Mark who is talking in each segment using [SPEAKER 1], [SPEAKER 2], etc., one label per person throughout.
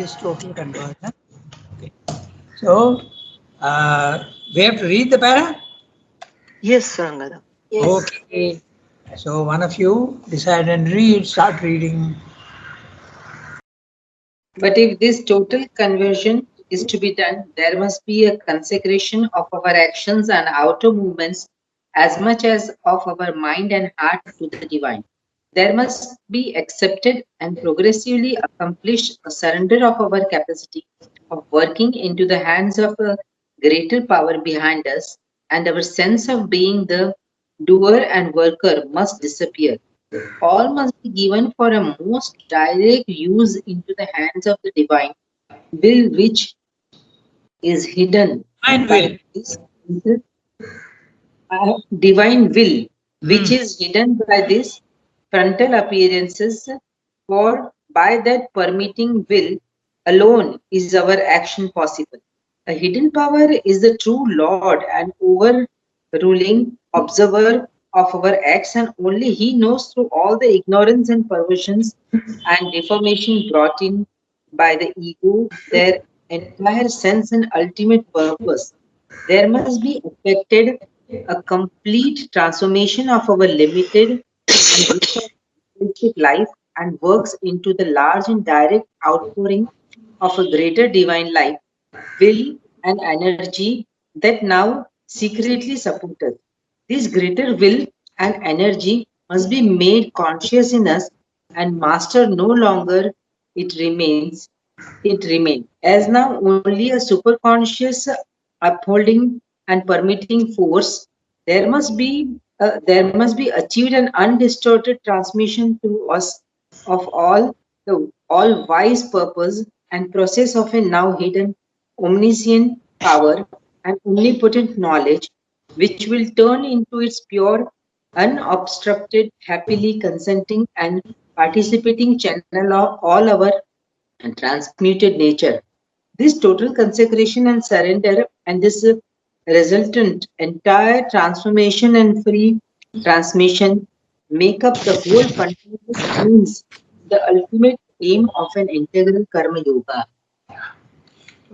[SPEAKER 1] this total conversion. Okay. So, we have to read the para?
[SPEAKER 2] Yes, Ranganath.
[SPEAKER 3] Yes.
[SPEAKER 1] Okay. So, one of you decide and read, start reading.
[SPEAKER 4] But if this total conversion is to be done, there must be a consecration of our actions and outer movements as much as of our mind and heart to the divine. There must be accepted and progressively accomplished a surrender of our capacity of working into the hands of a greater power behind us, and our sense of being the doer and worker must disappear. All must be given for a most direct use into the hands of the divine will, which is hidden
[SPEAKER 1] Divine
[SPEAKER 4] by
[SPEAKER 1] will.
[SPEAKER 4] this divine will, which
[SPEAKER 1] Hmm.
[SPEAKER 4] is hidden by these frontal appearances. For by that permitting will alone is our action possible. A hidden power is the true Lord and overruling observer of our acts, and only He knows through all the ignorance and perversions and deformation brought in by the ego their entire sense and ultimate purpose. There must be effected a complete transformation of our limited and resource life and works into the large and direct outpouring of a greater divine life, will, and energy that now secretly support us. This greater will and energy must be made conscious in us and master no longer it remains as now only a superconscious upholding and permitting force. There must be achieved an undistorted transmission to us of all the all wise purpose and process of a now hidden omniscient power and omnipotent knowledge, which will turn into its pure, unobstructed, happily consenting and participating channel of all our and transmuted nature. This total consecration and surrender and this resultant entire transformation and free transmission make up the whole fundamental means, the ultimate aim of an integral karma yoga.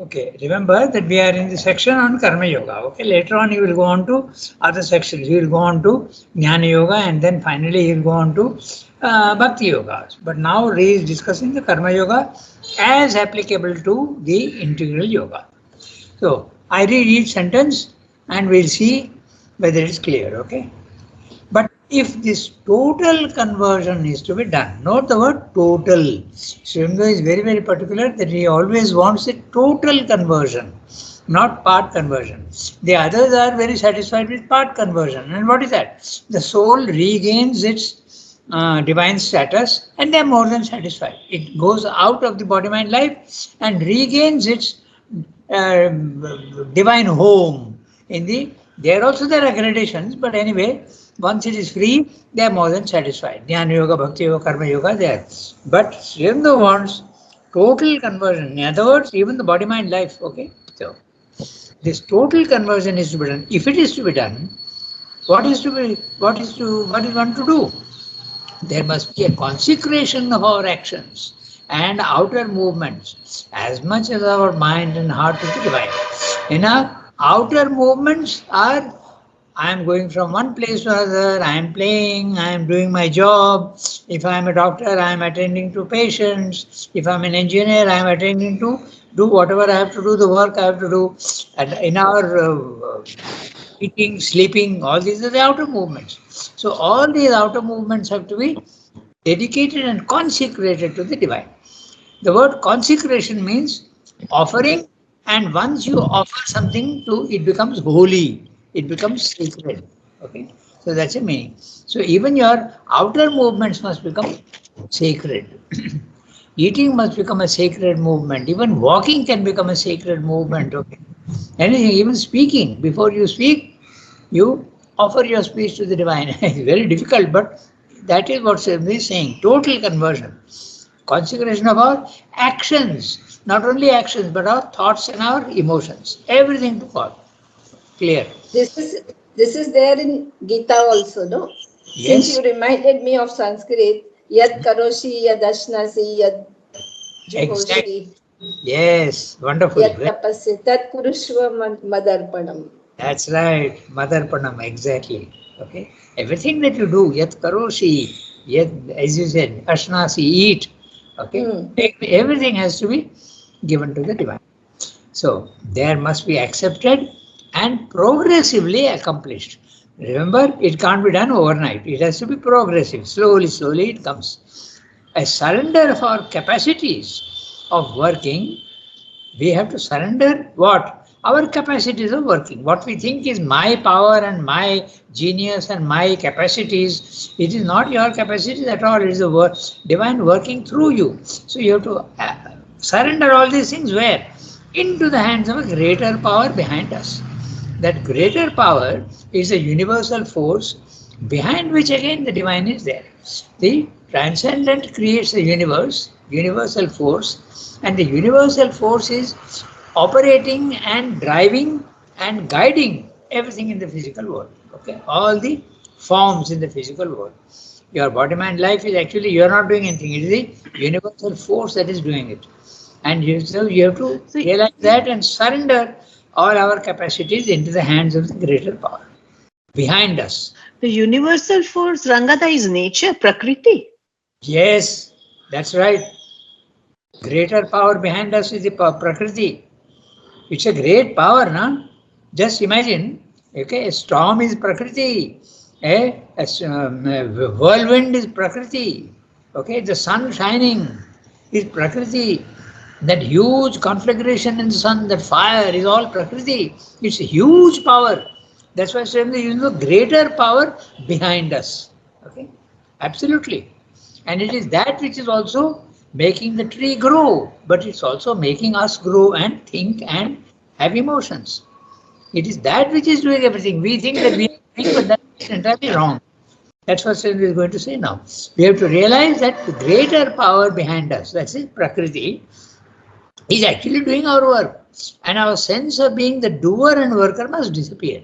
[SPEAKER 1] Okay, remember that we are in the section on Karma Yoga. Okay, later on you will go on to other sections. You will go on to Jnana Yoga and then finally you will go on to Bhakti Yoga. But now Ray is discussing the Karma Yoga as applicable to the integral yoga. So I read each sentence and we'll see whether it's clear. Okay. But if this total conversion is to be done, note the word total. Sringa is very, very particular that he always wants a total conversion, not part conversion. The others are very satisfied with part conversion. And what is that? The soul regains its divine status and they are more than satisfied. It goes out of the body mind life and regains its uh, divine home in the there also there are gradations, but anyway, once it is free, they are more than satisfied. Jnana Yoga, Bhakti Yoga, Karma Yoga, there. But Sringa wants total conversion. In other words, even the body mind life. Okay, so this total conversion is to be done. If it is to be done, what is one to do? There must be a consecration of our actions and outer movements as much as our mind and heart is divine. In our outer movements are I am going from one place to another, I am playing, I am doing my job. If I am a doctor, I am attending to patients. If I am an engineer, I am attending to do whatever I have to do, the work I have to do. And in our eating, sleeping, all these are the outer movements. So all these outer movements have to be dedicated and consecrated to the divine. The word consecration means offering, and once you offer something to, it becomes holy, it becomes sacred. Okay, so that's a meaning. So even your outer movements must become sacred. Eating must become a sacred movement. Even walking can become a sacred movement. Okay, anything, even speaking. Before you speak, you offer your speech to the divine. It's very difficult, but that is what Swami is saying. Total conversion. Consecration of our actions. Not only actions, but our thoughts and our emotions. Everything to God. Clear.
[SPEAKER 3] This is this is there in Gita also, no? Since
[SPEAKER 1] Yes.
[SPEAKER 3] you reminded me of Sanskrit, yad karoshi, yad ashnasi, yad
[SPEAKER 1] Exactly.
[SPEAKER 3] juhoshi.
[SPEAKER 1] Yes, wonderful.
[SPEAKER 3] Yat tapasya tat kurushva madarpanam.
[SPEAKER 1] That's right, Madarpanam, exactly. Okay, everything that you do, yat karoshi, yat, as you said, ashnasi, eat. Okay, everything has to be given to the divine. So there must be accepted and progressively accomplished. Remember, it can't be done overnight. It has to be progressive. Slowly, slowly it comes. A surrender of our capacities of working, we have to surrender what? Our capacities of working. What we think is my power and my genius and my capacities, it is not your capacities at all. It is the divine working through you. So you have to surrender all these things where? Into the hands of a greater power behind us. That greater power is a universal force behind which again the divine is there. The transcendent creates the universe, universal force, and the universal force is operating and driving and guiding everything in the physical world. Okay, all the forms in the physical world. Your body, mind, life is actually you are not doing anything. It is the universal force that is doing it. And so you have to realize that and surrender all our capacities into the hands of the greater power behind us.
[SPEAKER 2] The universal force, Rangada, is nature, Prakriti.
[SPEAKER 1] Yes, that's right. Greater power behind us is the Prakriti. It's a great power, no? Just imagine, okay, a storm is Prakriti, a whirlwind is Prakriti, okay, the sun shining is Prakriti, that huge conflagration in the sun, that fire is all Prakriti. It's a huge power. That's why I'm saying the greater power behind us. Okay, absolutely. And it is that which is also making the tree grow, but it's also making us grow and think and have emotions. It is that which is doing everything. We think that we are doing, but that's entirely wrong. That's what Sri is going to say now. We have to realize that the greater power behind us, that's it, Prakriti, is actually doing our work. And our sense of being the doer and worker must disappear.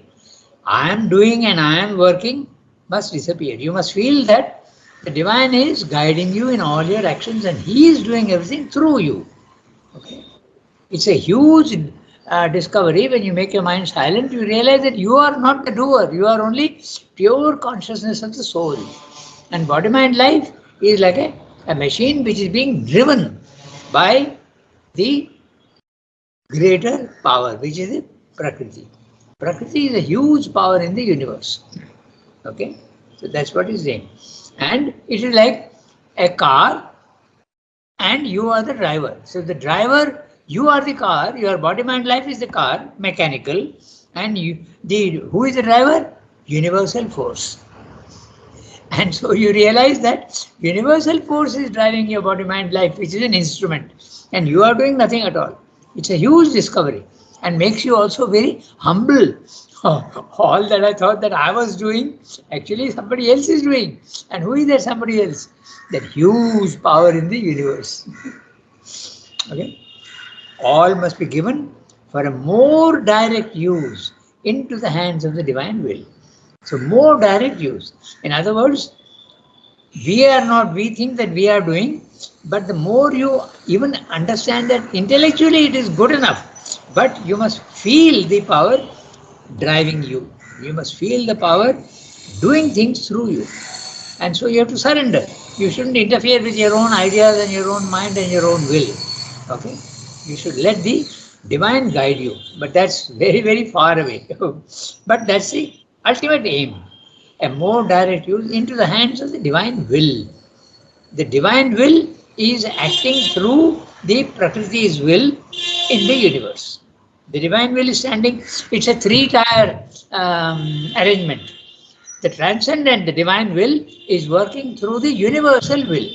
[SPEAKER 1] I am doing and I am working must disappear. You must feel that the divine is guiding you in all your actions and he is doing everything through you. Okay. It's a huge discovery. When you make your mind silent, you realize that you are not the doer, you are only pure consciousness of the soul. And body, mind, life is like a machine which is being driven by the greater power, which is the Prakriti. Prakriti is a huge power in the universe. Okay, so that's what he's saying. And it is like a car and you are the driver. So the driver, you are the car, your body, mind, life is the car, mechanical, and who is the driver? Universal force. And so you realize that universal force is driving your body, mind, life, which is an instrument, and you are doing nothing at all. It's a huge discovery and makes you also very humble. All that I thought that I was doing, actually somebody else is doing. And who is that somebody else? That huge power in the universe. Okay. All must be given for a more direct use into the hands of the divine will. So more direct use. In other words, we think that we are doing, but the more you even understand that intellectually it is good enough, but you must feel the power driving you. You must feel the power doing things through you. And so you have to surrender. You shouldn't interfere with your own ideas and your own mind and your own will. Okay? You should let the divine guide you. But that's very, very far away. But that's the ultimate aim. A more direct use into the hands of the divine will. The divine will is acting through the Prakriti's will in the universe. The divine will is standing, it's a three-tier arrangement. The transcendent, the divine will, is working through the universal will.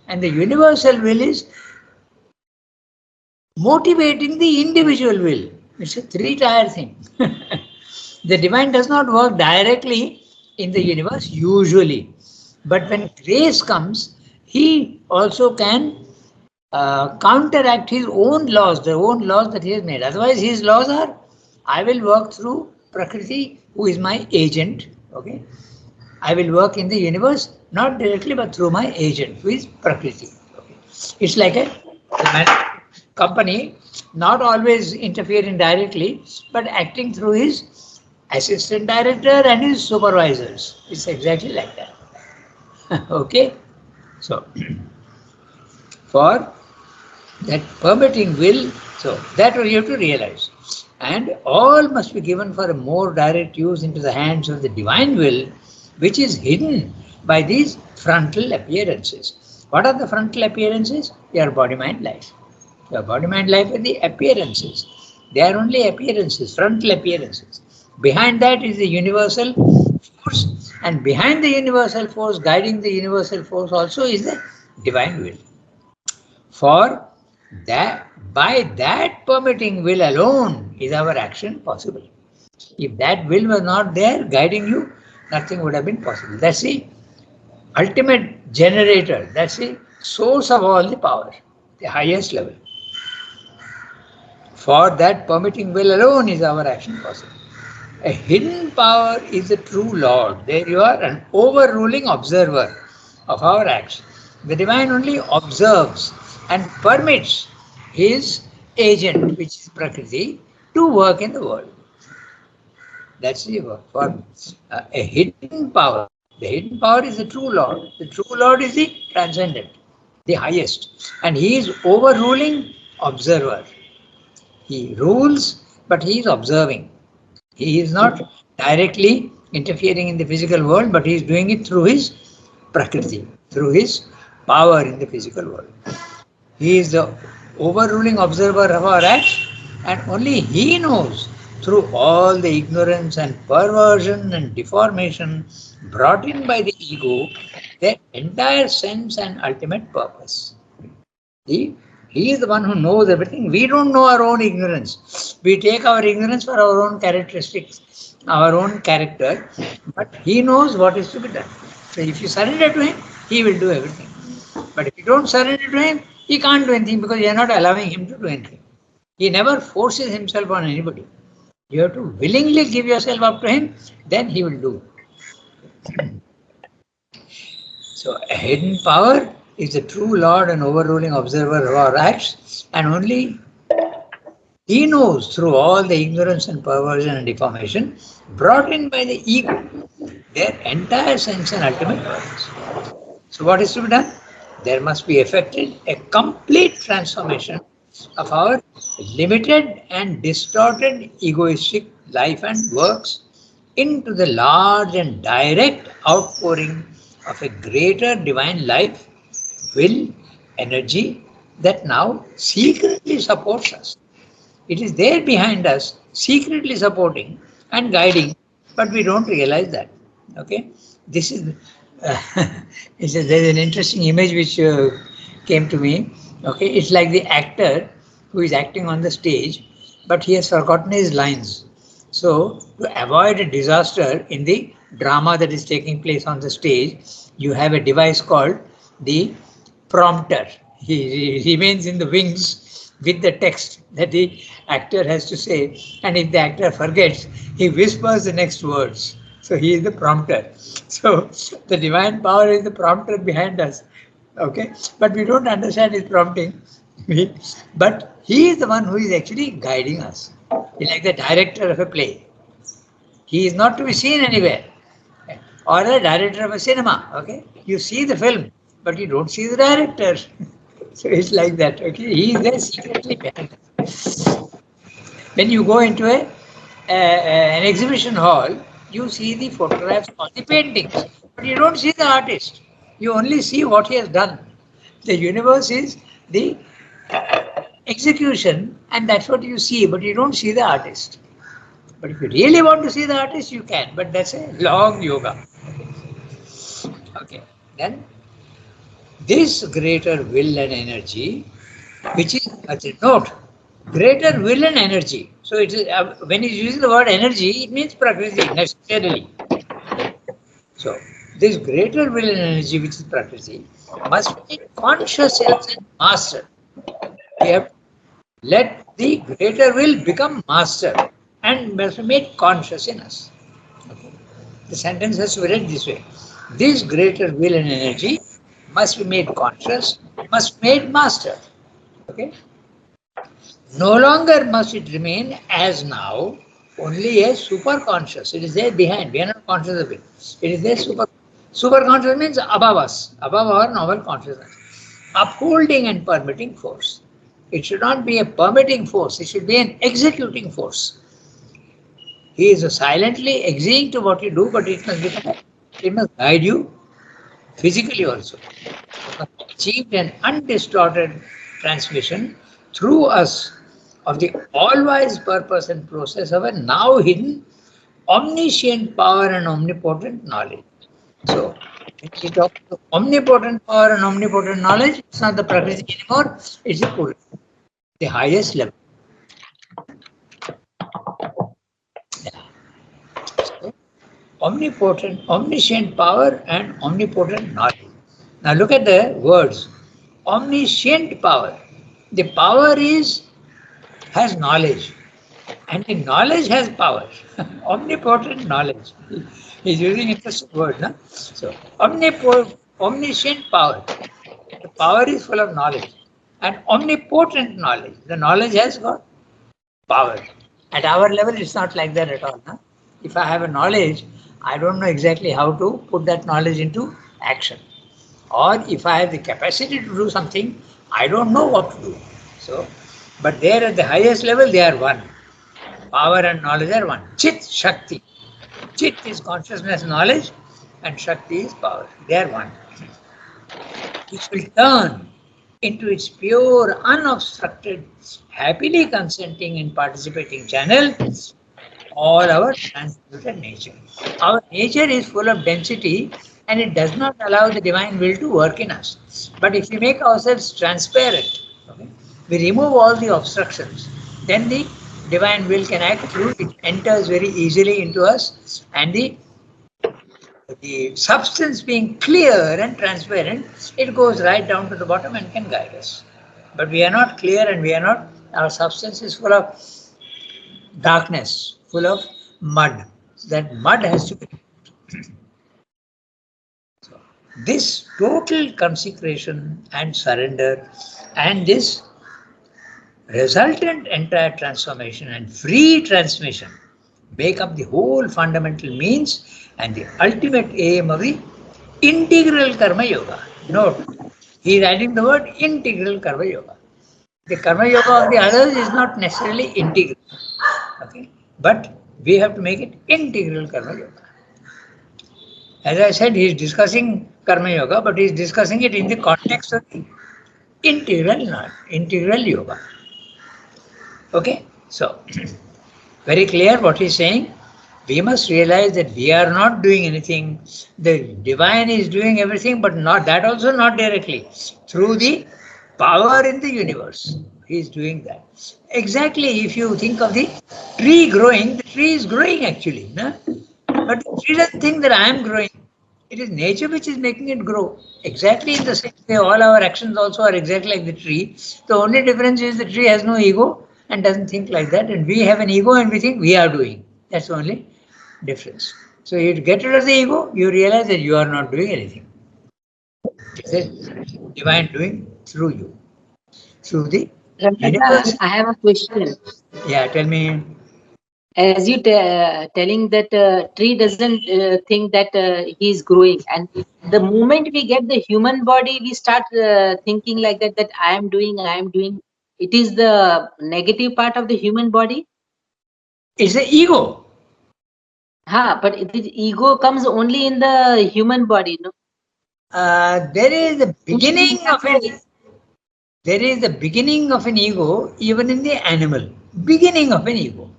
[SPEAKER 1] And the universal will is motivating the individual will. It's a three-tier thing. The divine does not work directly in the universe usually. But when grace comes, he also can counteract his own laws, the own laws that he has made. Otherwise, his laws are, I will work through Prakriti, who is my agent. Okay, I will work in the universe, not directly, but through my agent, who is Prakriti. Okay. It's like a company, not always interfering directly, but acting through his assistant director and his supervisors. It's exactly like that. Okay? So, for that permitting will, so that you have to realize. And all must be given for a more direct use into the hands of the divine will, which is hidden by these frontal appearances. What are the frontal appearances? Your body, mind, life. Your body, mind, life are the appearances. They are only appearances, frontal appearances. Behind that is the universal force, and behind the universal force, guiding the universal force also is the divine will. For that, by that permitting will alone is our action possible. If that will was not there guiding you, nothing would have been possible. That's the ultimate generator. That's the source of all the power, the highest level. For that permitting will alone is our action possible. A hidden power is the true Lord. There you are, an overruling observer of our acts. The divine only observes and permits his agent, which is Prakriti, to work in the world. That's the word. For a hidden power. The hidden power is the true Lord. The true Lord is the transcendent, the highest. And he is overruling observer. He rules, but he is observing. He is not directly interfering in the physical world, but he is doing it through his Prakriti, through his power in the physical world. He is the overruling observer of our acts, and only he knows through all the ignorance and perversion and deformation brought in by the ego their entire sense and ultimate purpose. He is the one who knows everything. We don't know our own ignorance. We take our ignorance for our own characteristics, our own character, but he knows what is to be done. So if you surrender to him, he will do everything. But if you don't surrender to him, he can't do anything because you are not allowing him to do anything. He never forces himself on anybody. You have to willingly give yourself up to him, then he will do. So a hidden power is the true Lord and overruling observer of our acts, and only he knows through all the ignorance and perversion and deformation brought in by the ego their entire sense and ultimate purpose. So what is to be done? There must be effected a complete transformation of our limited and distorted egoistic life and works into the large and direct outpouring of a greater divine life, will, energy that now secretly supports us. It is there behind us, secretly supporting and guiding, but we don't realize that. Okay, this is there's an interesting image which came to me. Okay, it's like the actor who is acting on the stage, but he has forgotten his lines. So to avoid a disaster in the drama that is taking place on the stage, you have a device called the prompter. He remains in the wings with the text that the actor has to say, and if the actor forgets, he whispers the next words. So he is the prompter. So the divine power is the prompter behind us. Okay, but we don't understand his prompting. But he is the one who is actually guiding us. He's like the director of a play. He is not to be seen anywhere. Or the director of a cinema. Okay, you see the film, but you don't see the director. So it's like that. Okay, he is there secretly behind us. When you go into an exhibition hall, you see the photographs or the paintings, but you don't see the artist. You only see what he has done. The universe is the execution, and that's what you see, but you don't see the artist. But if you really want to see the artist, you can, but that's a long yoga. Okay, then this greater will and energy, which is, note, greater will and energy. So it is, when he's using the word energy, it means Prakriti necessarily. So this greater will and energy, which is Prakriti, must be conscious and master. We have to let the greater will become master and must be made conscious in us. Okay. The sentence has to be read this way. This greater will and energy must be made conscious, must be made master. Okay. No longer must it remain as now only a superconscious. It is there behind. We are not conscious of it. It is there superconscious means above us, above our normal consciousness. Upholding and permitting force. It should not be a permitting force, it should be an executing force. He is silently agreeing to what you do, but it must guide you physically also. It must achieve an undistorted transmission through us of the all-wise purpose and process of a now hidden omniscient power and omnipotent knowledge. So, when we talk about omnipotent power and omnipotent knowledge, it's not the Prakriti anymore, it's the Purusha, the highest level. So, omnipotent, omniscient power and omnipotent knowledge. Now look at the words. Omniscient power. The power has knowledge, and the knowledge has power. Omnipotent knowledge. He's using interesting word, no? So omniscient power. The power is full of knowledge, and omnipotent knowledge. The knowledge has got power. At our level, it's not like that at all. No? If I have a knowledge, I don't know exactly how to put that knowledge into action. Or if I have the capacity to do something, I don't know what to do. So, but there at the highest level, they are one. Power and knowledge are one. Chit, Shakti. Chit is consciousness, knowledge, and Shakti is power. They are one. Which will turn into its pure, unobstructed, happily consenting and participating channel, all our transmuted nature. Our nature is full of density and it does not allow the divine will to work in us. But if we make ourselves transparent, okay, we remove all the obstructions, then the divine will can act through, it enters very easily into us, and the substance being clear and transparent, it goes right down to the bottom and can guide us. But we are not clear and we are not, our substance is full of darkness, full of mud. That mud has to be removed. So, this total consecration and surrender and this resultant entire transformation and free transmission make up the whole fundamental means and the ultimate aim of the integral karma yoga. Note, he is adding the word integral karma yoga. The karma yoga of the others is not necessarily integral. Okay? But we have to make it integral karma yoga. As I said, he is discussing karma yoga, but he is discussing it in the context of the integral yoga. Okay? So, very clear what he is saying. We must realize that we are not doing anything. The divine is doing everything, but not that also not directly. Through the power in the universe, he is doing that. Exactly, if you think of the tree growing, the tree is growing actually. No? But the tree doesn't think that I am growing. It is nature which is making it grow. Exactly in the same way, all our actions also are exactly like the tree. The only difference is the tree has no ego and doesn't think like that. And we have an ego and we think we are doing. That's the only difference. So you get rid of the ego, you realize that you are not doing anything. It is divine doing through you. Through the universe.
[SPEAKER 4] I have a question.
[SPEAKER 1] Yeah, tell me.
[SPEAKER 4] As you telling that tree doesn't think that he is growing, and the moment we get the human body, we start thinking like that I am doing. It is the negative part of the human body.
[SPEAKER 1] It's the ego.
[SPEAKER 4] But the ego comes only in the human body, no?
[SPEAKER 1] There is the beginning of an ego even in the animal. Beginning of an ego.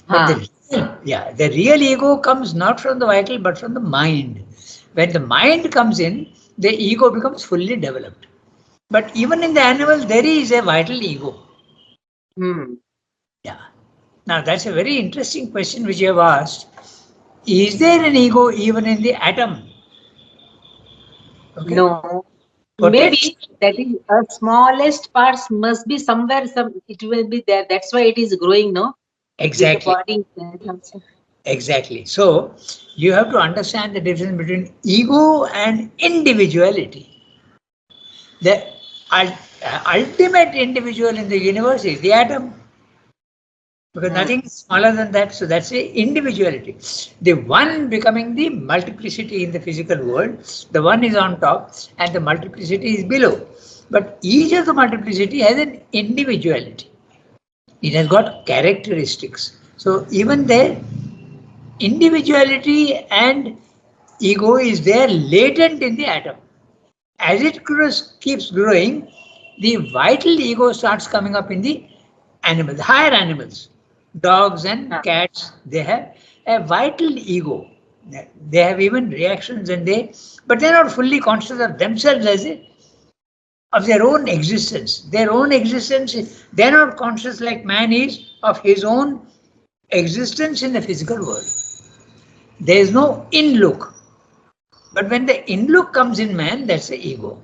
[SPEAKER 1] But the real ego comes not from the vital but from the mind. When the mind comes in, the ego becomes fully developed. But even in the animal, there is a vital ego. Yeah. Now that's a very interesting question which you have asked. Is there an ego even in the atom?
[SPEAKER 4] Okay. No. Maybe that is a smallest parts must be somewhere. It will be there. That's why it is growing, no?
[SPEAKER 1] Exactly. Exactly. So you have to understand the difference between ego and individuality. The ultimate individual in the universe is the atom. Because nothing is smaller than that, so that's the individuality. The one becoming the multiplicity in the physical world, the one is on top and the multiplicity is below. But each of the multiplicity has an individuality. It has got characteristics. So even there, individuality and ego is there latent in the atom. As it keeps growing, the vital ego starts coming up in the animals, higher animals. Dogs and cats, they have a vital ego. They have even reactions and but they're not fully conscious of themselves as of their own existence. Their own existence, they're not conscious like man is of his own existence in the physical world. There is no in look. But when the in look comes in man, that's the ego.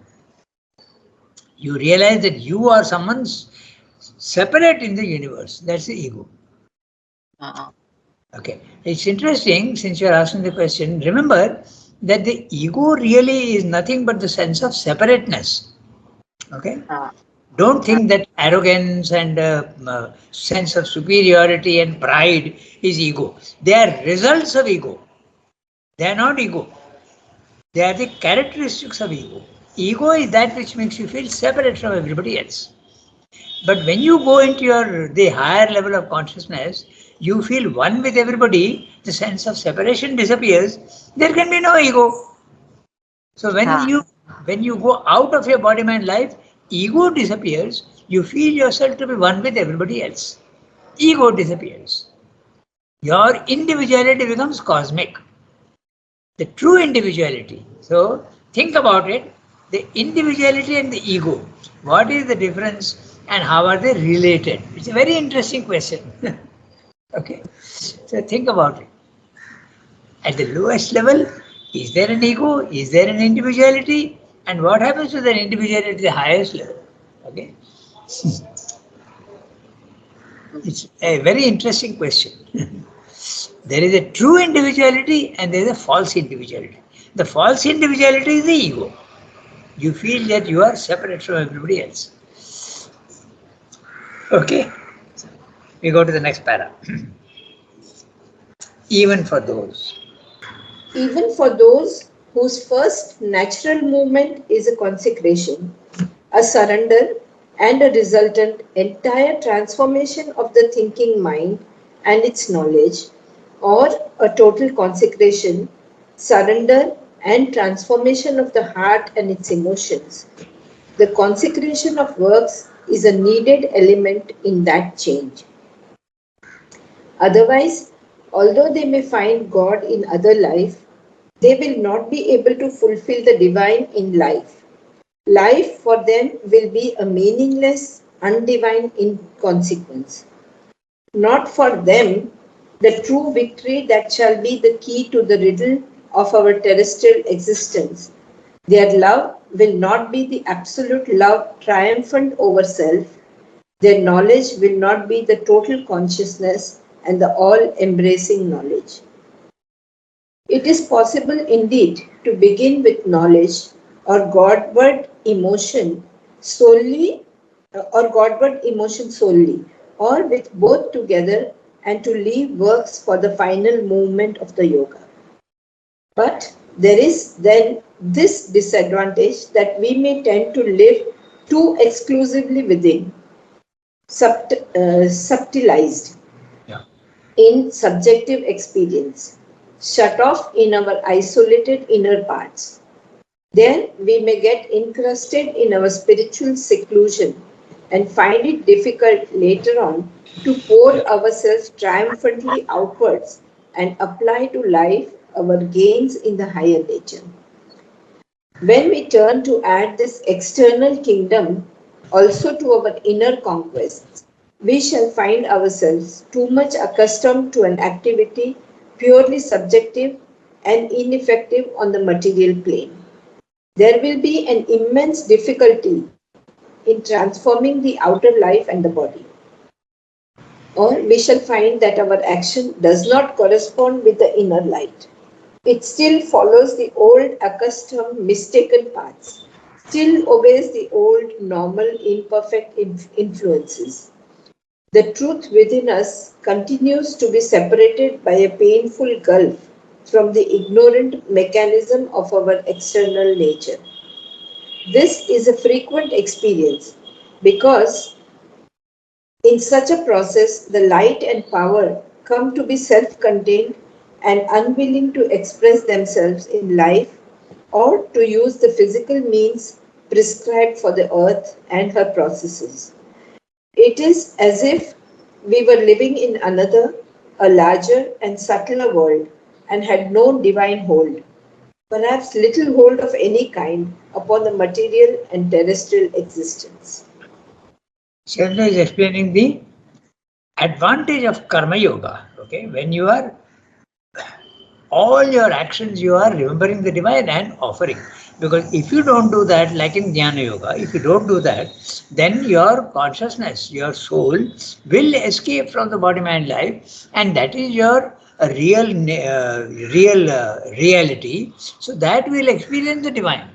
[SPEAKER 1] You realize that you are someone's separate in the universe. That's the ego. Okay. It's interesting, since you're asking the question, remember that the ego really is nothing but the sense of separateness. Okay. Don't think that arrogance and sense of superiority and pride is ego. They are results of ego. They are not ego. They are the characteristics of ego. Ego is that which makes you feel separate from everybody else. But when you go into the higher level of consciousness, you feel one with everybody, the sense of separation disappears, there can be no ego. So when you go out of your body-mind life, ego disappears, you feel yourself to be one with everybody else. Ego disappears. Your individuality becomes cosmic. The true individuality. So think about it, the individuality and the ego. What is the difference and how are they related? It's a very interesting question. Okay, so think about it. At the lowest level, is there an ego? Is there an individuality? And what happens to the individuality at the highest level? Okay, it's a very interesting question. There is a true individuality and there is a false individuality. The false individuality is the ego. You feel that you are separate from everybody else. Okay, we go to the next para. Even for those
[SPEAKER 3] whose first natural movement is a consecration, a surrender, and a resultant entire transformation of the thinking mind and its knowledge, or a total consecration, surrender, and transformation of the heart and its emotions. The consecration of works is a needed element in that change. Otherwise, although they may find God in other life, they will not be able to fulfill the divine in life. Life for them will be a meaningless, undivine inconsequence. Not for them, the true victory that shall be the key to the riddle of our terrestrial existence. Their love will not be the absolute love triumphant over self. Their knowledge will not be the total consciousness and the all-embracing knowledge. It is possible indeed to begin with knowledge or Godward emotion solely, or with both together, and to leave works for the final movement of the yoga. But there is then this disadvantage that we may tend to live too exclusively within, subtilized in subjective experience, shut off in our isolated inner parts. Then we may get incrusted in our spiritual seclusion and find it difficult later on to pour ourselves triumphantly outwards and apply to life our gains in the higher nature. When we turn to add this external kingdom also to our inner conquests, we shall find ourselves too much accustomed to an activity purely subjective and ineffective on the material plane. There will be an immense difficulty in transforming the outer life and the body. Or we shall find that our action does not correspond with the inner light. It still follows the old accustomed mistaken paths. still obeys the old, normal, imperfect influences. The truth within us continues to be separated by a painful gulf from the ignorant mechanism of our external nature. This is a frequent experience because in such a process, the light and power come to be self contained and unwilling to express themselves in life or to use the physical means prescribed for the earth and her processes. It is as if we were living in another, a larger and subtler world and had no divine hold, perhaps little hold of any kind upon the material and terrestrial existence.
[SPEAKER 1] Sharna is explaining the advantage of karma yoga. Okay, when you are all your actions, you are remembering the divine and offering. Because if you don't do that, like in Jnana Yoga, if you don't do that, then your consciousness, your soul will escape from the body, mind, life, and that is your reality. So that will experience the divine.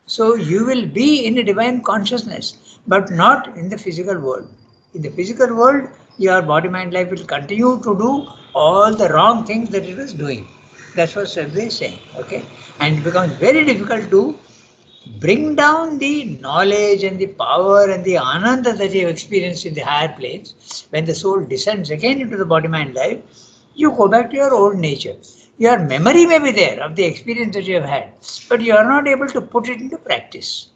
[SPEAKER 1] So you will be in a divine consciousness, but not in the physical world. In the physical world, your body, mind, life will continue to do all the wrong things that it was doing. That's what Sadhguru is saying. Okay, and it becomes very difficult to bring down the knowledge and the power and the ananda that you have experienced in the higher planes. When the soul descends again into the body, mind, life, you go back to your old nature. Your memory may be there of the experience that you have had, but you are not able to put it into practice.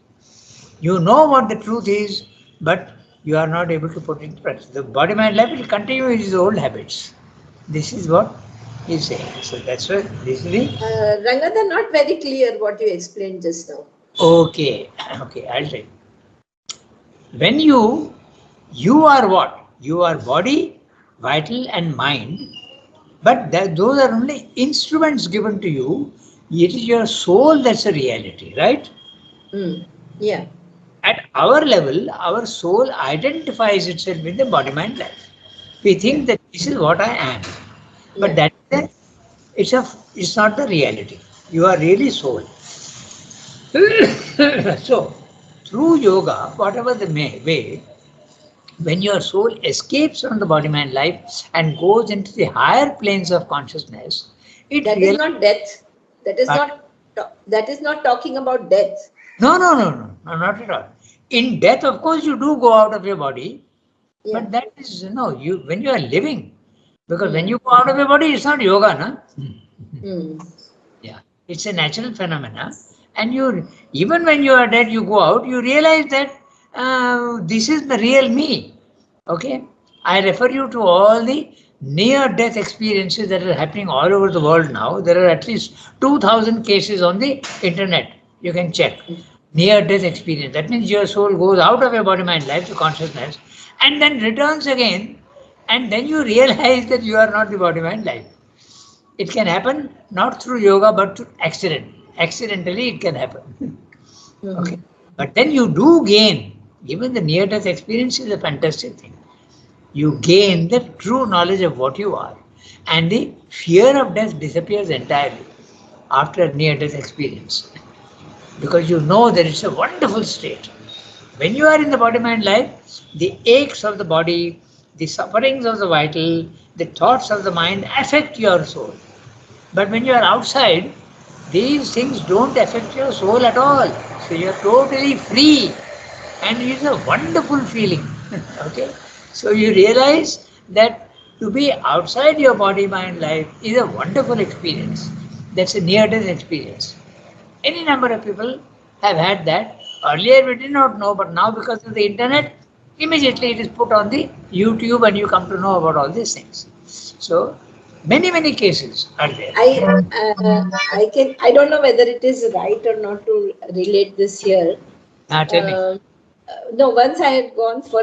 [SPEAKER 1] You know what the truth is, but you are not able to put it into practice. The body, mind, life will continue its old habits. This is what he is saying. So that's why this is the
[SPEAKER 3] Rangada, not very clear what you explained just now.
[SPEAKER 1] okay. Okay, I'll tell you. When you are what? You are body, vital, and mind, but those are only instruments given to you. It is your soul that's a reality, right?
[SPEAKER 3] Yeah.
[SPEAKER 1] At our level, our soul identifies itself with the body, mind, life. We think that this is what I am, but
[SPEAKER 3] Yeah.
[SPEAKER 1] it's not the reality. You are really soul. So, through yoga, whatever the way, when your soul escapes from the body, mind, life and goes into the higher planes of consciousness, it
[SPEAKER 3] That is
[SPEAKER 1] really.
[SPEAKER 3] not death. That is
[SPEAKER 1] But
[SPEAKER 3] not. That is not talking about death.
[SPEAKER 1] no, not at all. In death, of course, you do go out of your body,
[SPEAKER 3] Yeah.
[SPEAKER 1] but that is no. You when you are living, because when
[SPEAKER 3] Hmm.
[SPEAKER 1] you go out of your body, it's not yoga, na?
[SPEAKER 3] Hmm.
[SPEAKER 1] Yeah, it's a natural phenomena, and you even when you are dead, you go out. You realize that this is the real me. Okay, I refer you to all the near-death experiences that are happening all over the world now. There are at least 2,000 cases on the internet. You can check near-death experience. That means your soul goes out of your body, mind, life to consciousness, and then returns again, and then you realize that you are not the body, mind, life. It can happen not through yoga but through accident. Accidentally, it can happen.
[SPEAKER 3] Hmm.
[SPEAKER 1] Okay, but then you do gain. Even the near-death experience is a fantastic thing. You gain the true knowledge of what you are, and the fear of death disappears entirely after near-death experience because you know that it's a wonderful state. When you are in the body, mind, life, the aches of the body, the sufferings of the vital, the thoughts of the mind affect your soul. But when you are outside, these things don't affect your soul at all. So you are totally free, and it's a wonderful feeling. Okay, so you realize that to be outside your body, mind, life is a wonderful experience. That's a near-death experience. Any number of people have had that. Earlier we did not know, but now because of the internet, immediately it is put on the YouTube and you come to know about all these things. So many cases are there.
[SPEAKER 3] I don't know whether it is right or not to relate this here.
[SPEAKER 1] Tell me.
[SPEAKER 3] No, once I had gone for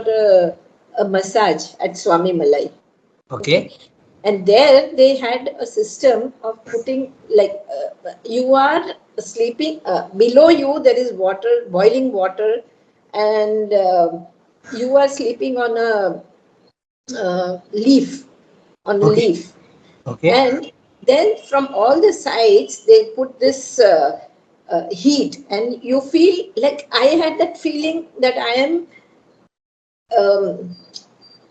[SPEAKER 3] a massage at Swami Malai. Okay.
[SPEAKER 1] Okay.
[SPEAKER 3] And there they had a system of putting like you are sleeping below you there is water, boiling water, and you are sleeping on a leaf, on a
[SPEAKER 1] Okay.
[SPEAKER 3] leaf.
[SPEAKER 1] Okay.
[SPEAKER 3] And then from all the sides they put this. heat, and you feel like I had that feeling that I am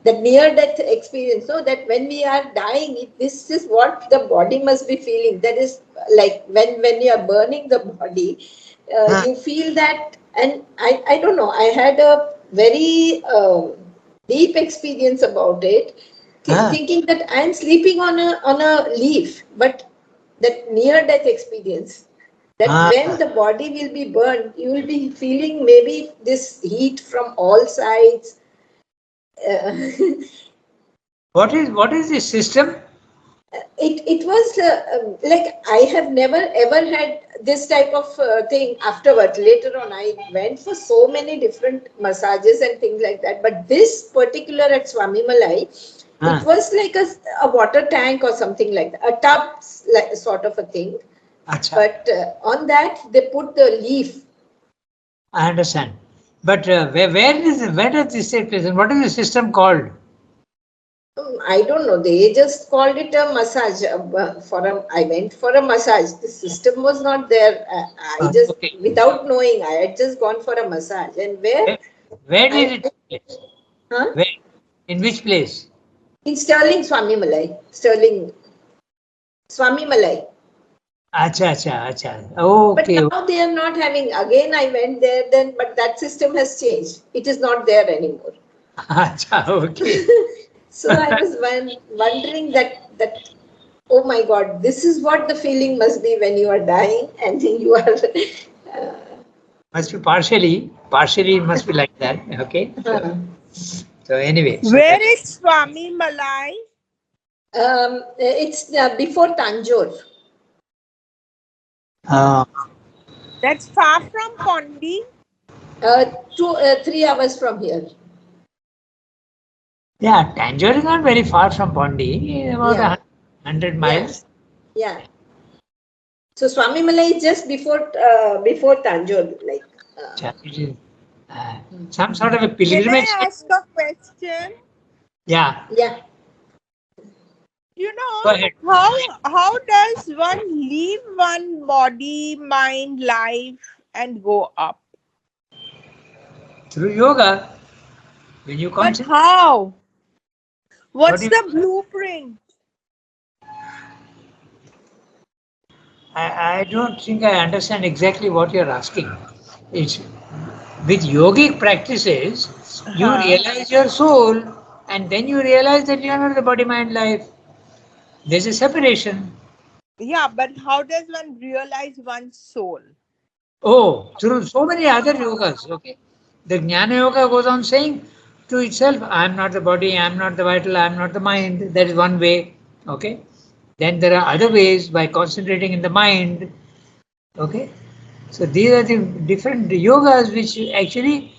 [SPEAKER 3] the near death experience. So that when we are dying, this is what the body must be feeling. That is like when you are burning the body, you feel that. And I don't know, I had a very deep experience about it, thinking that I am sleeping on a leaf, but that near death experience, that when the body will be burned, you will be feeling maybe this heat from all sides. uh,
[SPEAKER 1] What is this system?
[SPEAKER 3] it was like I have never ever had this type of thing afterwards. Later on, I went for so many different massages and things like that. But this particular at Swami Malai, it was like a water tank or something like that, a tub like sort of a thing.
[SPEAKER 1] Achha.
[SPEAKER 3] But on that, they put the leaf.
[SPEAKER 1] I understand. But where does this take place? And what is the system called?
[SPEAKER 3] I don't know. They just called it a massage. I went for a massage. The system was not there. I just,
[SPEAKER 1] Okay.
[SPEAKER 3] without knowing, I had just gone for a massage. And
[SPEAKER 1] Where did it take place?
[SPEAKER 3] Huh?
[SPEAKER 1] Where? In which place?
[SPEAKER 3] In Sterling, Swami Malai. Sterling, Swami Malai.
[SPEAKER 1] Acha, acha, acha. Okay.
[SPEAKER 3] But now they are not having. Again, I went there. Then, but that system has changed. It is not there anymore.
[SPEAKER 1] Acha, okay.
[SPEAKER 3] So I was wondering that oh my God, this is what the feeling must be when you are dying and you are.
[SPEAKER 1] Must be partially it must be like that. Okay. So anyway.
[SPEAKER 5] Where is Swami Malai?
[SPEAKER 3] It's before Tanjore.
[SPEAKER 5] That's far from Pondi.
[SPEAKER 3] 3 hours from here.
[SPEAKER 1] Yeah, Tanjore is not very far from Pondi, about 100 miles.
[SPEAKER 3] Yeah. So Swami Malai is just before Tanjore, like.
[SPEAKER 1] Some sort of a
[SPEAKER 5] Can
[SPEAKER 1] pilgrimage.
[SPEAKER 5] I ask a question?
[SPEAKER 1] Yeah.
[SPEAKER 3] Yeah.
[SPEAKER 5] You
[SPEAKER 1] Go
[SPEAKER 5] know,
[SPEAKER 1] ahead.
[SPEAKER 5] how does one leave one body, mind, life and go up?
[SPEAKER 1] Through yoga. When you
[SPEAKER 5] But
[SPEAKER 1] concentrate.
[SPEAKER 5] how? What's
[SPEAKER 1] What
[SPEAKER 5] the blueprint?
[SPEAKER 1] I don't think I understand exactly what you're asking. It's with yogic practices, you realize your soul, and then you realize that you are not the body, mind, life. There's a separation.
[SPEAKER 5] Yeah, but how does one realize one's soul?
[SPEAKER 1] Oh, through so many other yogas. Okay, the Jnana Yoga goes on saying to itself, I am not the body, I am not the vital, I am not the mind. That is one way. Okay, then there are other ways by concentrating in the mind. Okay, so these are the different yogas which actually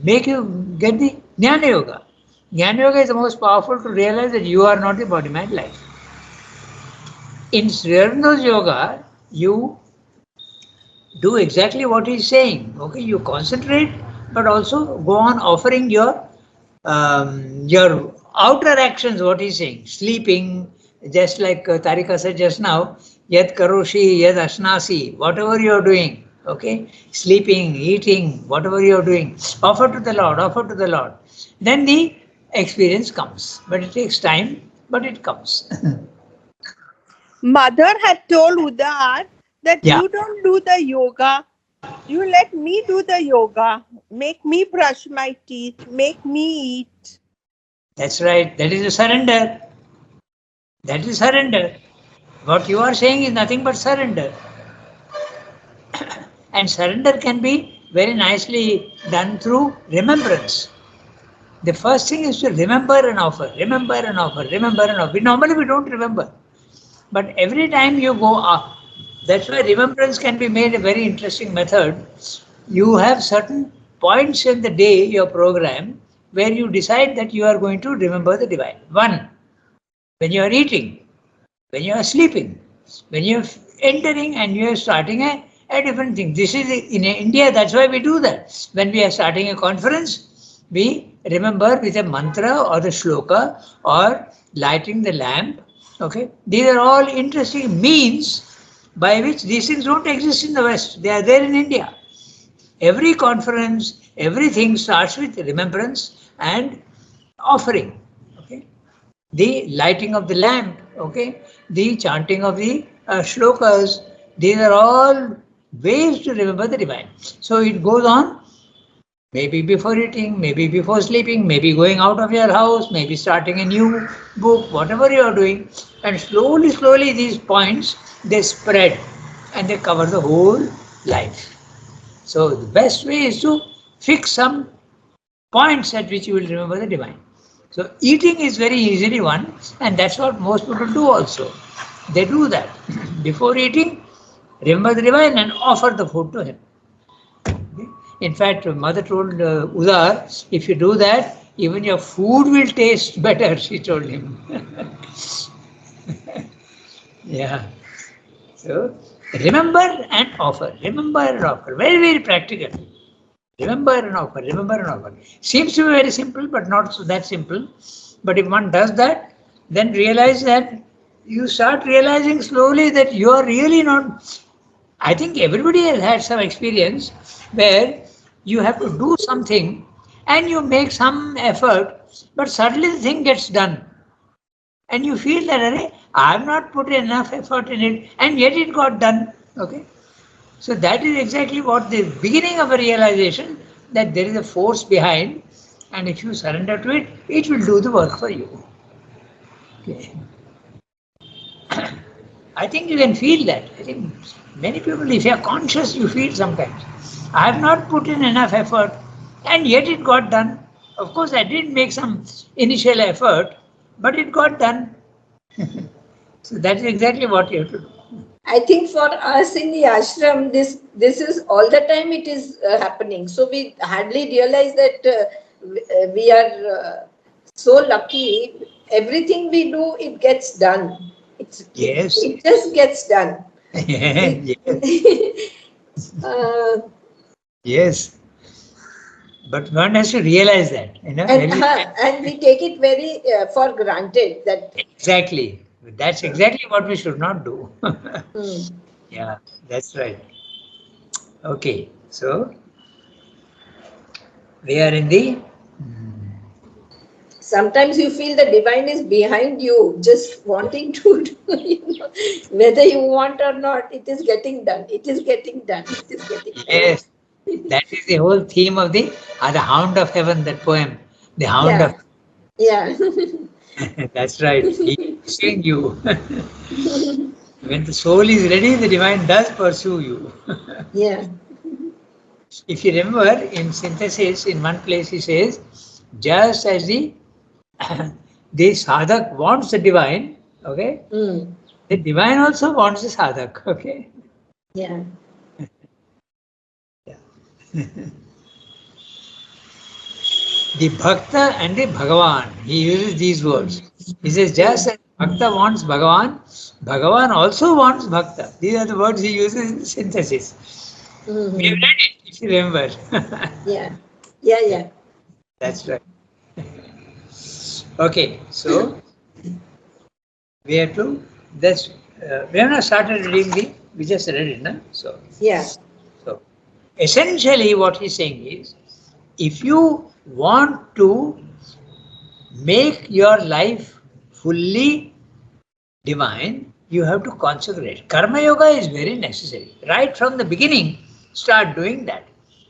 [SPEAKER 1] make you get the Jnana Yoga. Jnana Yoga is the most powerful to realize that you are not the body, mind, life. In Sri Aurobindo Yoga, you do exactly what he's saying. Okay, you concentrate, but also go on offering your outer actions. What he's saying, sleeping, just like Tarika said just now, yad karoshi, yad ashnasi, whatever you're doing. Okay, sleeping, eating, whatever you're doing, offer to the Lord, offer to the Lord. Then the experience comes, but it takes time, but it comes.
[SPEAKER 5] Mother had told Udar that
[SPEAKER 1] Yeah.
[SPEAKER 5] you don't do the yoga. You let me do the yoga. Make me brush my teeth. Make me eat.
[SPEAKER 1] That's right. That is a surrender. That is surrender. What you are saying is nothing but surrender. And surrender can be very nicely done through remembrance. The first thing is to remember and offer, remember and offer, remember and offer. Normally we don't remember. But every time you go up, that's why remembrance can be made a very interesting method. You have certain points in the day, your program, where you decide that you are going to remember the divine. One, when you are eating, when you are sleeping, when you are entering and you are starting a different thing. This is in India, that's why we do that. When we are starting a conference, we remember with a mantra or the shloka or lighting the lamp. Okay, these are all interesting means by which these things don't exist in the West. They are there in India. Every conference, everything starts with remembrance and offering. Okay, the lighting of the lamp. Okay, the chanting of the shlokas. These are all ways to remember the divine. So it goes on. Maybe before eating, maybe before sleeping, maybe going out of your house, maybe starting a new book, whatever you are doing. And slowly, slowly these points, they spread and they cover the whole life. So the best way is to fix some points at which you will remember the divine. So eating is very easily one, and that's what most people do also. They do that. Before eating, remember the divine and offer the food to him. Okay? In fact, mother told Udar, if you do that, even your food will taste better, she told him. Yeah. So remember and offer. Remember and offer. Very, very practical. Remember and offer. Remember and offer. Seems to be very simple, but not so that simple. But if one does that, then realize that you start realizing slowly that you are really not. I think everybody has had some experience where you have to do something and you make some effort, but suddenly the thing gets done. And you feel that, "Arey, I have not put enough effort in it, and yet it got done." Okay. So that is exactly what the beginning of a realization that there is a force behind, and if you surrender to it, it will do the work for you. Okay. I think you can feel that. I think many people, if you are conscious, you feel sometimes. I have not put in enough effort, and yet it got done. Of course, I did make some initial effort, but it got done. So that is exactly what you have to do.
[SPEAKER 3] I think for us in the ashram, this is all the time it is happening. So we hardly realize that we are so lucky. Everything we do, it gets done.
[SPEAKER 1] Yes.
[SPEAKER 3] It just gets done.
[SPEAKER 1] Yes. Yes. But one has to realize that,
[SPEAKER 3] and we take it very for granted that
[SPEAKER 1] exactly. That's exactly what we should not do. Yeah, that's right. Okay, so we are in the.
[SPEAKER 3] sometimes you feel the divine is behind you, just wanting to do, whether you want or not, it is getting done. It is getting done. It is getting done.
[SPEAKER 1] Yes, that is the whole theme of the Hound of Heaven, that poem. The Hound of.
[SPEAKER 3] Yeah.
[SPEAKER 1] That's right. He is pursuing you. When the soul is ready, the divine does pursue you.
[SPEAKER 3] Yeah.
[SPEAKER 1] If you remember, in synthesis, in one place he says, just as the sadhak wants the divine, okay, the divine also wants the sadhak, okay.
[SPEAKER 3] Yeah.
[SPEAKER 1] The bhakta and the Bhagavan, he uses these words. He says, just as bhakta wants Bhagavan, Bhagavan also wants bhakta. These are the words he uses in synthesis. We have read it, if you remember.
[SPEAKER 3] Yeah.
[SPEAKER 1] That's right. Okay, so we have to. We have not started reading we just read it, no? So
[SPEAKER 3] yeah.
[SPEAKER 1] So essentially, what he's saying is, if you want to make your life fully divine, you have to consecrate. Karma yoga is very necessary. Right from the beginning, start doing that.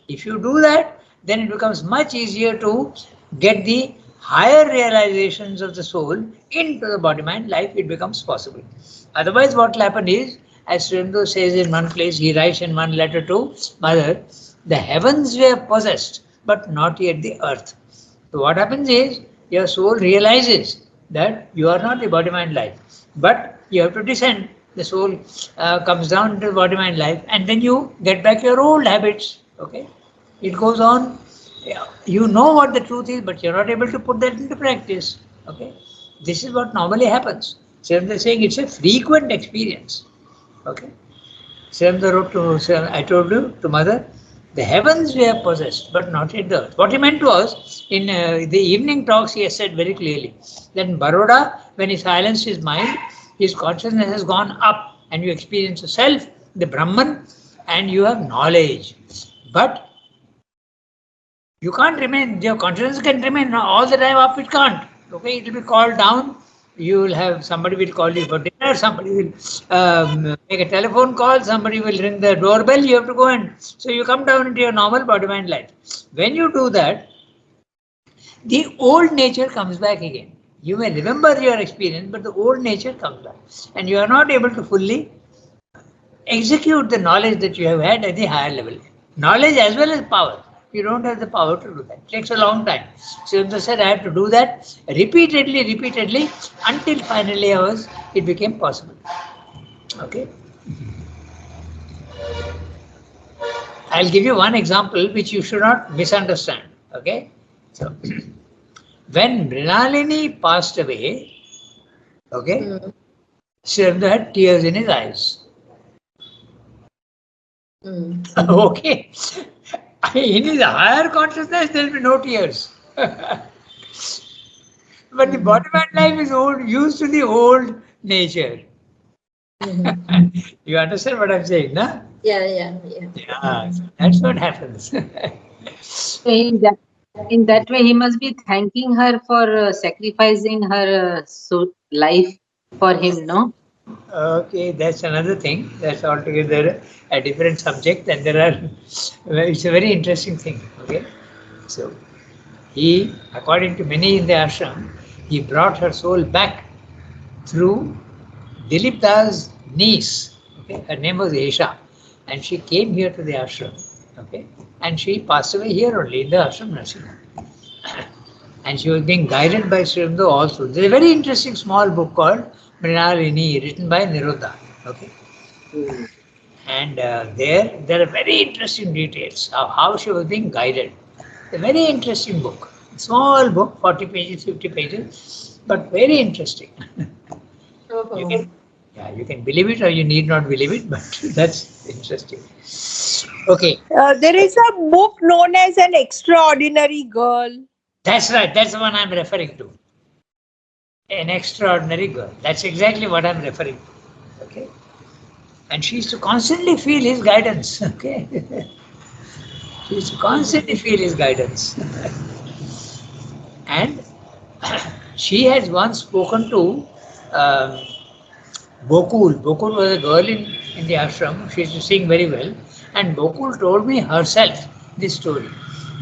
[SPEAKER 1] If you do that, then it becomes much easier to get the higher realizations of the soul into the body mind life. It becomes possible. Otherwise, what will happen is, as Srindu says in one place, he writes in one letter to Mother, the heavens were possessed, but not yet the earth. So what happens is, your soul realizes that you are not the body mind life, but you have to descend. The soul comes down to the body mind life, and then you get back your old habits. Okay, it goes on. You know what the truth is, but you're not able to put that into practice. Okay, this is what normally happens. So they're saying it's a frequent experience. Okay, Srimda wrote to, I told you, to Mother, the heavens were possessed, but not yet the earth. What he meant was, in the evening talks, he has said very clearly that in Baroda, when he silenced his mind, his consciousness has gone up and you experience yourself, the Brahman, and you have knowledge. But you can't remain, your consciousness can remain all the time up, it can't. Okay, it will be called down. You will have, somebody will call you for dinner, somebody will make a telephone call, somebody will ring the doorbell, you have to go and, so you come down into your normal body-mind life. When you do that, the old nature comes back again. You may remember your experience, but the old nature comes back. And you are not able to fully execute the knowledge that you have had at the higher level. Knowledge as well as power. You don't have the power to do that. It takes a long time. Srimda said, I had to do that repeatedly, until finally it became possible. Okay. I'll give you one example which you should not misunderstand. Okay. So, when Mrinalini passed away, okay, Srimda had tears in his eyes. Okay. In his higher consciousness, there will be no tears. But the body-mind life is used to the old nature. You understand what I'm saying, no?
[SPEAKER 3] Yeah.
[SPEAKER 1] Yeah, that's what happens.
[SPEAKER 4] In that way, he must be thanking her for sacrificing her life for him, no?
[SPEAKER 1] Okay, that's another thing. That's altogether a different subject, and it's a very interesting thing. Okay, so he, according to many in the ashram, he brought her soul back through Dilip Das' niece. Okay, her name was Esha, and she came here to the ashram. Okay, and she passed away here only in the ashram nursing home. And she was being guided by Sri Aurobindo also. There's a very interesting small book called Mrinalini, written by Niruddha. Okay. And there are very interesting details of how she was being guided. A very interesting book. Small book, 40 pages, 50 pages, but very interesting. You can believe it or you need not believe it, but that's interesting. Okay.
[SPEAKER 5] There is a book known as An Extraordinary Girl.
[SPEAKER 1] That's right. That's the one I'm referring to. An Extraordinary Girl. That's exactly what I'm referring to. Okay. And she used to constantly feel his guidance. Okay. She used to constantly feel his guidance. And she has once spoken to Bokul. Bokul was a girl in the ashram. She used to sing very well. And Bokul told me herself this story,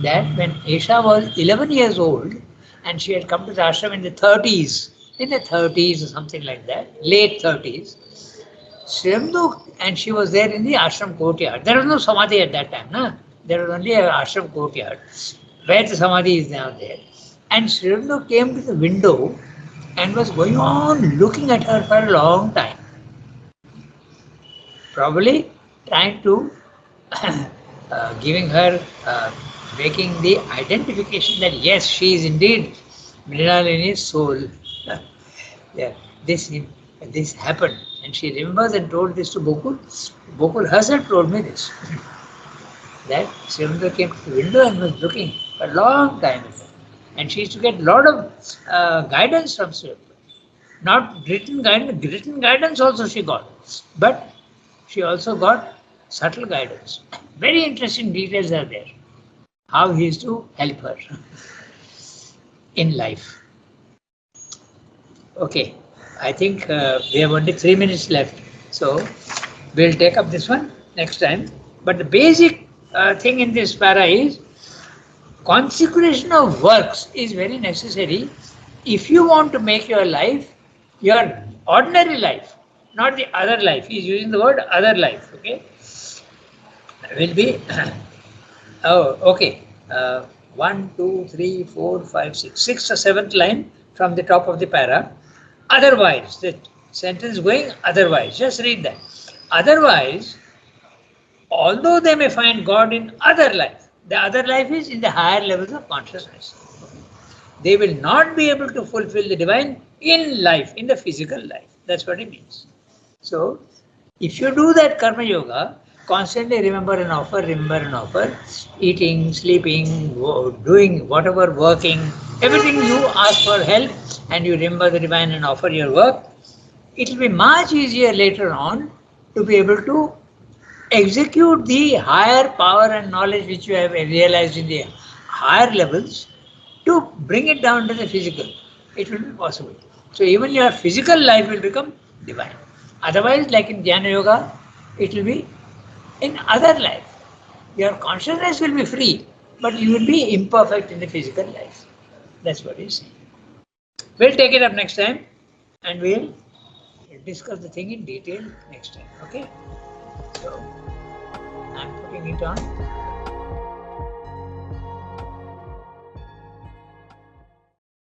[SPEAKER 1] that when Esha was 11 years old and she had come to the ashram in the 30s or something like that, late 30s, Sri Aurobindo, and she was there in the ashram courtyard. There was no samadhi at that time, no? There was only an ashram courtyard where the samadhi is now there. And Sri Aurobindo came to the window and was going on looking at her for a long time, probably trying to giving her, making the identification that yes, she is indeed Mrinalini's soul. Yeah, this happened, and she remembers and told this to Bokul. Bokul herself told me this, that Sri Aurobindo came to the window and was looking for a long time at her. And she used to get a lot of guidance from Sri Aurobindo. Not written guidance also she got, but she also got subtle guidance. Very interesting details are there. How he is to help her in life. Okay, I think we have only 3 minutes left. So we'll take up this one next time. But the basic thing in this para is consecration of works is very necessary if you want to make your life, your ordinary life, not the other life. He is using the word other life. Okay, will be okay. 1, 2, 3, 4, 5, 6. 6th or 7th line from the top of the para. Otherwise, the sentence going otherwise. Just read that. Otherwise, although they may find God in other life, the other life is in the higher levels of consciousness, they will not be able to fulfill the divine in life, in the physical life. That's what it means. So, if you do that karma yoga, constantly remember an offer, eating, sleeping, doing whatever, working, everything you ask for help and you remember the divine and offer your work, it will be much easier later on to be able to execute the higher power and knowledge which you have realized in the higher levels to bring it down to the physical. It will be possible. So even your physical life will become divine. Otherwise, like in Jnana Yoga, it will be in other life. Your consciousness will be free, but you will be imperfect in the physical life. That's what he's saying. We'll take it up next time and we'll discuss the thing in detail next time. Okay? So I'm putting it on.